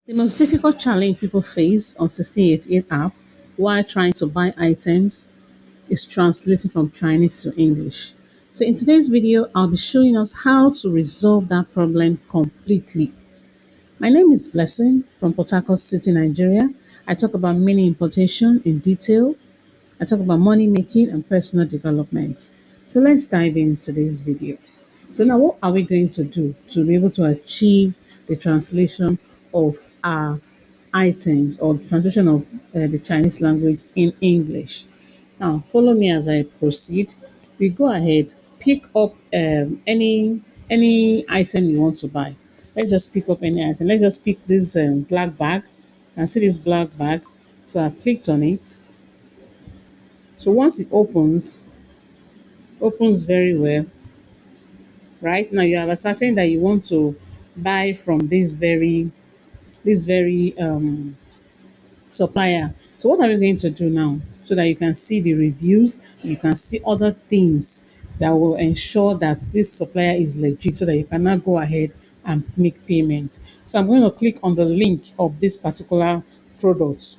The most difficult challenge people face on 1688 app while trying to buy items is translating from Chinese to English. So in today's video, I'll be showing us how to resolve that problem completely. My name is Blessing from Port Harcourt City, Nigeria. I talk about mini importation in detail. I talk about money making and personal development. So let's dive into this video. So now what are we going to do to be able to achieve the translation of our items or translation of the Chinese language in English? Now follow me as I proceed. We go ahead, pick up any item you want to buy. Let's just pick up any item. Let's just pick this black bag. You can see this black bag. So I clicked on it. So once it opens very well, right? Now you have ascertained that you want to buy from this very supplier. So what are we going to do now? So that you can see the reviews, you can see other things that will ensure that this supplier is legit so that you can now go ahead and make payments. So I'm going to click on the link of this particular product.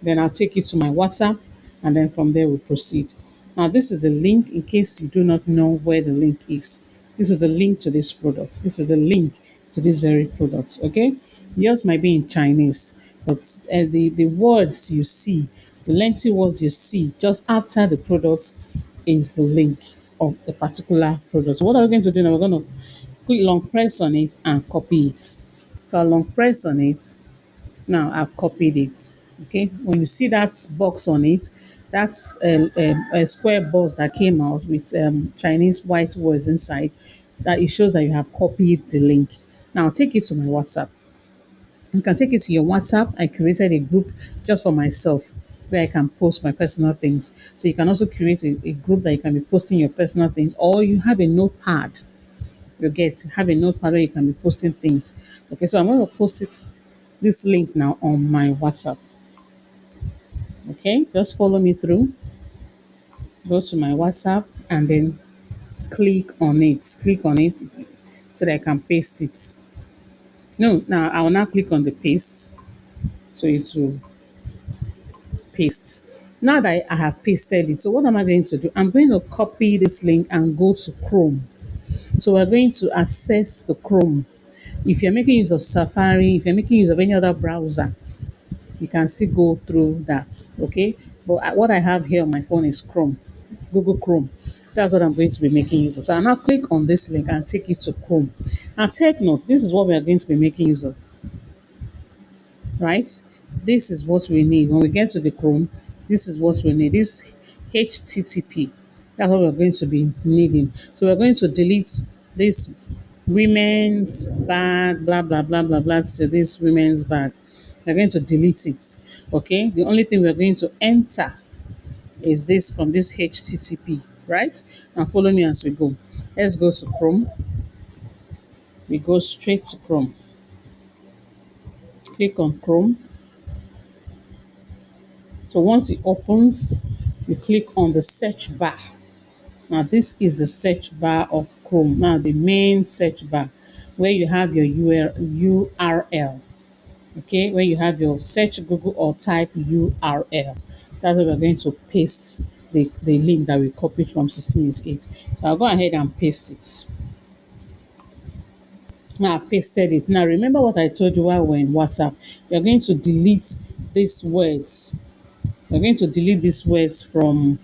Then I'll take you to my WhatsApp and then from there we'll proceed. Now this is the link in case you do not know where the link is. This is the link to this product. This is the link to this very product. Okay. Yours might be in Chinese, but the words you see, the lengthy words you see just after the product is the link of the particular product. So what are we going to do now? We're going to click long press on it and copy it. So I'll long press on it. Now I've copied it. Okay, when you see that box on it, that's a square box that came out with Chinese white words inside. That it shows that you have copied the link. Now I'll take it to my WhatsApp. You can take it to your WhatsApp. I created a group just for myself where I can post my personal things. So you can also create a group that you can be posting your personal things, or you have a notepad. Have a notepad where you can be posting things. Okay, so I'm going to post this link now on my WhatsApp. Okay, just follow me through. Go to my WhatsApp and then click on it. Click on it so that I can paste it. No, now I will now click on the paste so it will paste. Now that I have pasted it, so what am I going to do? I'm going to copy this link and go to Chrome. So we're going to access the Chrome. If you're making use of Safari, if you're making use of any other browser, you can still go through that. Okay, but what I have here on my phone is Chrome, Google Chrome. That's what I'm going to be making use of. So I'll now click on this link and take you to Chrome. Now take note, this is what we are going to be making use of, right? This is what we need. When we get to the Chrome, this is what we need. This HTTP. That's what we're going to be needing. So we're going to delete this women's bag, blah, blah, blah, blah, blah, to this women's bag. We're going to delete it. Okay. The only thing we're going to enter is this from this HTTP, right? Now follow me as we go. Let's go to Chrome. We go straight to Chrome. Click on Chrome. So once it opens, you click on the search bar. Now this is the search bar of Chrome. Now the main search bar where you have your URL. Okay, where you have your search Google or type URL. That's where we're going to paste the link that we copied from 1688. So I'll go ahead and paste it. Now I've pasted it. Now remember what I told you while we're in WhatsApp. You're going to delete these words. You're going to delete these words from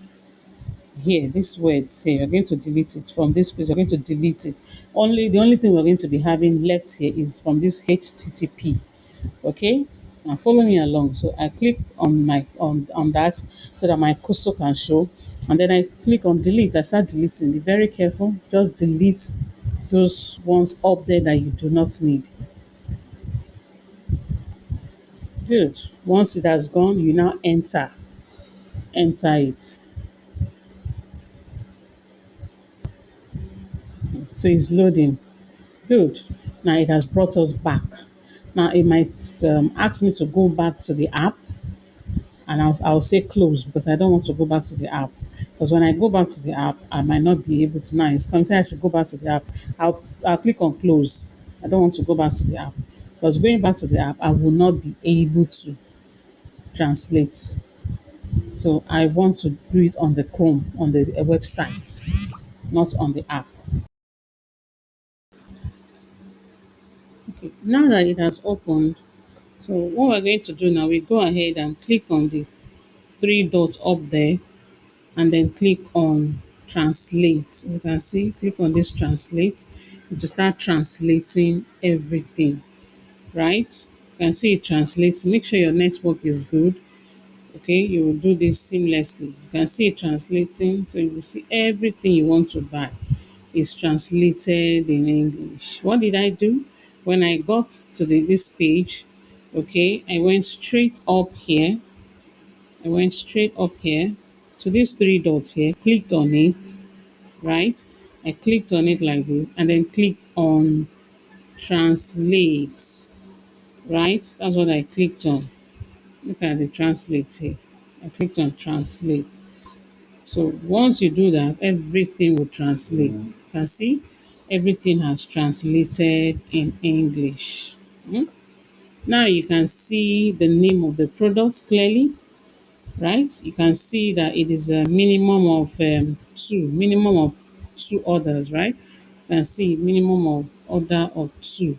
here. These words here. You're going to delete it from this place. You're going to delete it. The only thing we're going to be having left here is from this HTTP. Okay, now follow me along. So I click on my on that so that my cursor can show, and then I click on delete. I start deleting. Be very careful. Just delete those ones up there that you do not need. Good. Once it has gone, you now enter it. So it's loading. Good. Now it has brought us back. Now it might ask me to go back to the app, and I'll say close because I don't want to go back to the app. Because when I go back to the app, I might not be able to. Now it's coming saying I should go back to the app. I'll click on close. I don't want to go back to the app. Because going back to the app, I will not be able to translate. So I want to do it on the Chrome, on the website, not on the app. Okay, now that it has opened, so what we're going to do now, we go ahead and click on the three dots up there and then click on translate. As you can see, click on this translate to start translating everything, right? You can see it translates. Make sure your network is good. Okay, you will do this seamlessly. You can see it translating, so you will see everything you want to buy is translated in English. What did I do? When I got to this page, okay, I went straight up here. I went straight up here to these three dots here, clicked on it, right? I clicked on it like this and then click on translate, right? That's what I clicked on. Look at the translate here. I clicked on translate. So once you do that, everything will translate. You can see everything has translated in English. Now you can see the name of the product clearly, right? You can see that it is a minimum of two orders, right? You can see minimum of order of two. You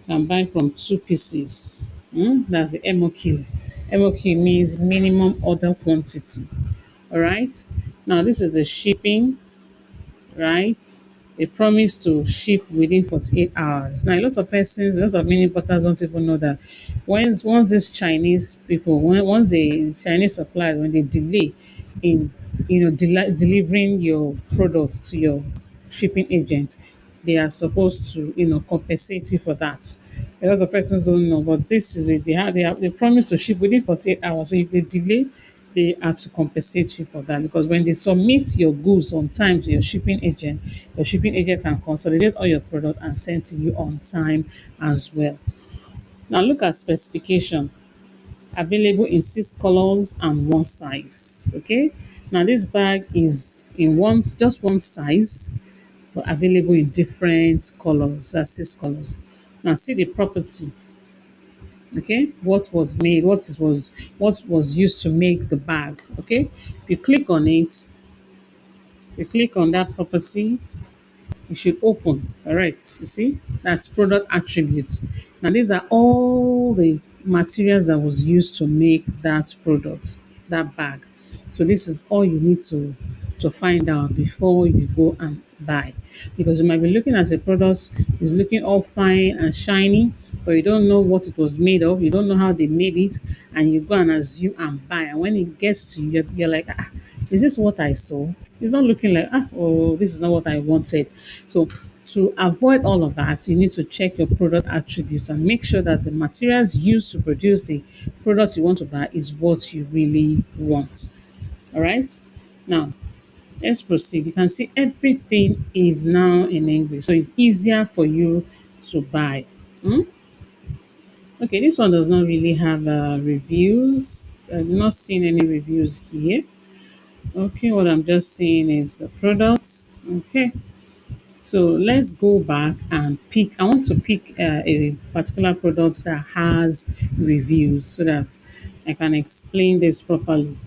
can buy from two pieces. That's the MOQ. MOQ means minimum order quantity. All right. Now this is the shipping, right? They promise to ship within 48 hours. Now, a lot of persons, a lot of mini importers don't even know that once these Chinese people, once the Chinese suppliers, when they delay in, delivering your product to your shipping agent, they are supposed to, compensate you for that. A lot of persons don't know, but this is it. They promise to ship within 48 hours. So if they delay, they are to compensate you for that, because when they submit your goods on time to your shipping agent can consolidate all your product and send to you on time as well. Now look at specification. Available in 6 colors and one size. Okay. Now this bag is in just one size, but available in different colors. That's 6 colors. Now see the property. Okay, what was used to make the bag. Okay, if you click on it, you click on that property, it should open. All right, you see, that's product attributes. Now these are all the materials that was used to make that product, that bag. So this is all you need to find out before you go and buy, because you might be looking at a product, it's looking all fine and shiny, but you don't know what it was made of, you don't know how they made it, and you go and assume and buy, and when it gets to you, you're like, is this what I saw? It's not looking like, oh, this is not what I wanted. So to avoid all of that, you need to check your product attributes and make sure that the materials used to produce the product you want to buy is what you really want. All right. Now, let's proceed. You can see everything is now in English, so it's easier for you to buy. Okay, this one does not really have reviews. I'm not seeing any reviews here. Okay, what I'm just seeing is the products. Okay, so let's go back and pick. I want to pick a particular product that has reviews so that I can explain this properly.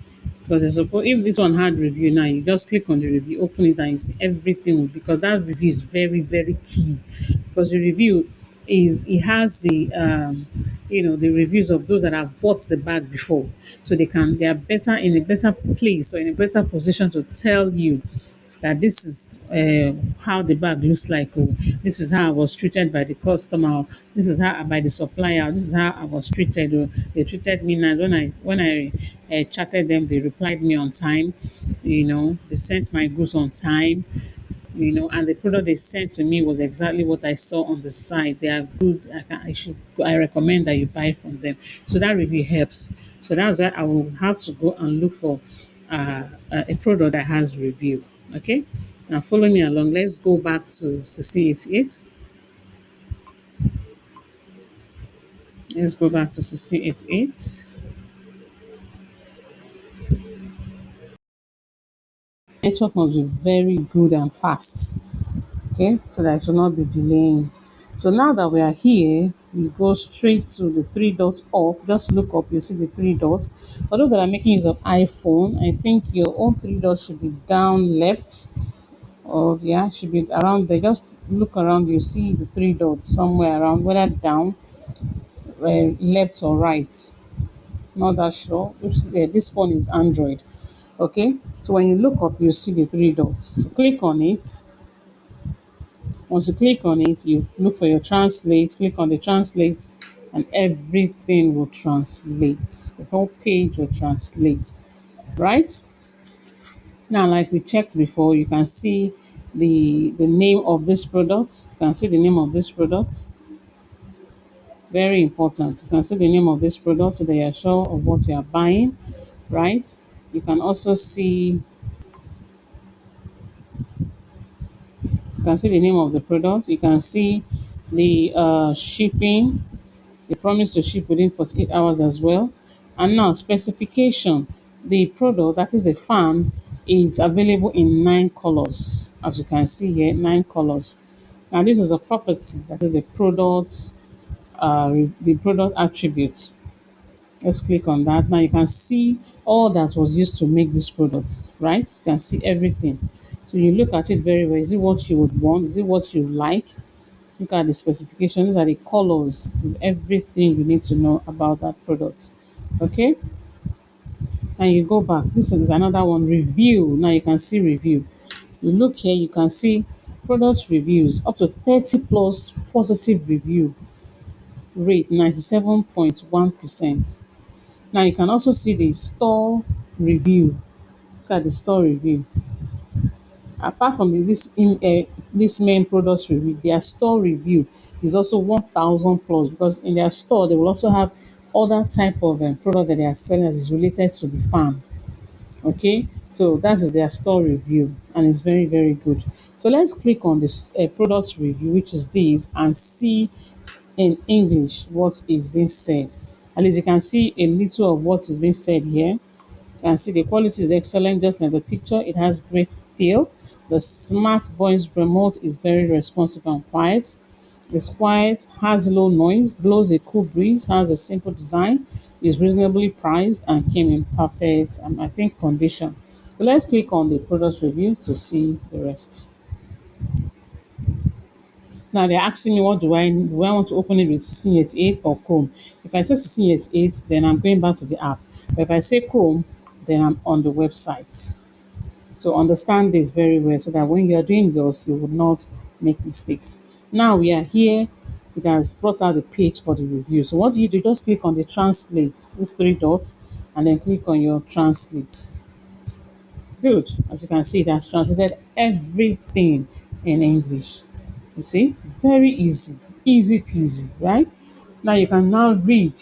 Because I suppose if this one had review now, you just click on the review, open it, and you see everything. Because that review is very, very key. Because the review it has the reviews of those that have bought the bag before, so they are better in a better place or in a better position to tell you that this is how the bag looks like. Oh, this is how I was treated by the customer. Or this is how by the supplier. This is how I was treated. Or they treated me nice. When I chatted them, they replied me on time. They sent my goods on time. And the product they sent to me was exactly what I saw on the site. They are good. I recommend that you buy from them. So that really helps. So that's why I will have to go and look for a product that has review. Okay. Now follow me along. Let's go back to 1688. Let's go back to 1688. Network must be very good and fast. Okay, so that it will not be delaying. So now that we are here, we go straight to the three dots up. Just look up, you see the three dots. For those that are making use of iPhone, I think your own three dots should be down left, or yeah, should be around there. Just look around, you see the three dots somewhere around, whether down, left or right. Not that sure. Oops, yeah, this phone is Android. Okay, so when you look up, you see the three dots. So click on it. Once you click on it, you look for your translate, click on the translate, and everything will translate. The whole page will translate, right? Now, like we checked before, you can see the name of this product. You can see the name of this product. Very important. You can see the name of this product so that you are sure of what you are buying, right? You can also see, you can see the name of the product. You can see the shipping. They promise to ship within 48 hours as well. And now specification. The product, that is the fan, is available in 9 colors. As you can see here, 9 colors. Now this is a property, that is the product attributes. Let's click on that. Now you can see all that was used to make this product, right? You can see everything. So you look at it very well. Is it what you would want? Is it what you like? Look at the specifications. These are the colors. This is everything you need to know about that product. Okay? And you go back. This is another one. Review. Now you can see review. You look here, you can see product reviews. Up to 30 plus positive review rate, 97.1%. Now you can also see the store review. Look at the store review. Apart from this main products review, their store review is also 1,000 plus, because in their store they will also have other type of product that they are selling that is related to the farm. Okay, so that is their store review, and it's very very good. So let's click on this product review, which is this, and see in English what is being said. At least you can see a little of what is being said here. You can see the quality is excellent, just like the picture. It has great feel. The smart voice remote is very responsive and quiet. It's quiet, has low noise, blows a cool breeze, has a simple design, is reasonably priced, and came in perfect, I think, condition. So let's click on the product review to see the rest. Now they're asking me, what do I want to open it with 1688 or Chrome? If I say 1688, then I'm going back to the app. But if I say Chrome, then I'm on the website. So understand this very well so that when you are doing yours, you will not make mistakes. Now we are here. It has brought out the page for the review. So what do? Just click on the translate, these three dots, and then click on your translate. Good. As you can see, it has translated everything in English. You see, very easy, easy peasy, right? Now you can now read.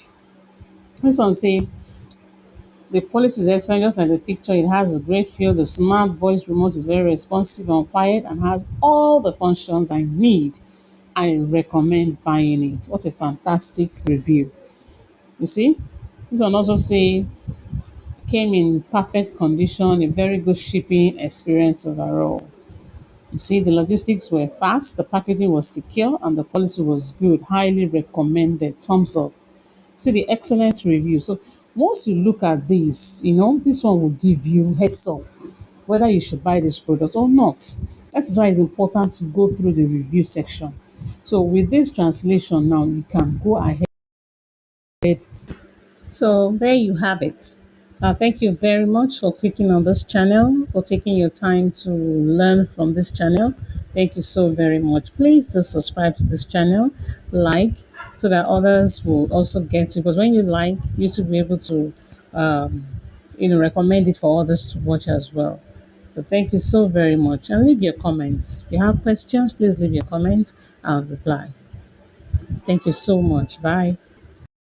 This one say the quality is excellent, just like the picture. It has a great feel. The smart voice remote is very responsive and quiet and has all the functions I need. I recommend buying it. What a fantastic review. You see? This one also say came in perfect condition, a very good shipping experience overall. You see, the logistics were fast, the packaging was secure, and the quality was good. Highly recommended. Thumbs up. See the excellent review. So once you look at this, this one will give you heads up whether you should buy this product or not. That is why it's important to go through the review section. So with this translation now, you can go ahead. So there you have it. Thank you very much for clicking on this channel, for taking your time to learn from this channel. Thank you so very much. Please do subscribe to this channel, like, so that others will also get it. Because when you like, YouTube will be able to, recommend it for others to watch as well. So thank you so very much. And leave your comments. If you have questions, please leave your comments. I'll reply. Thank you so much. Bye.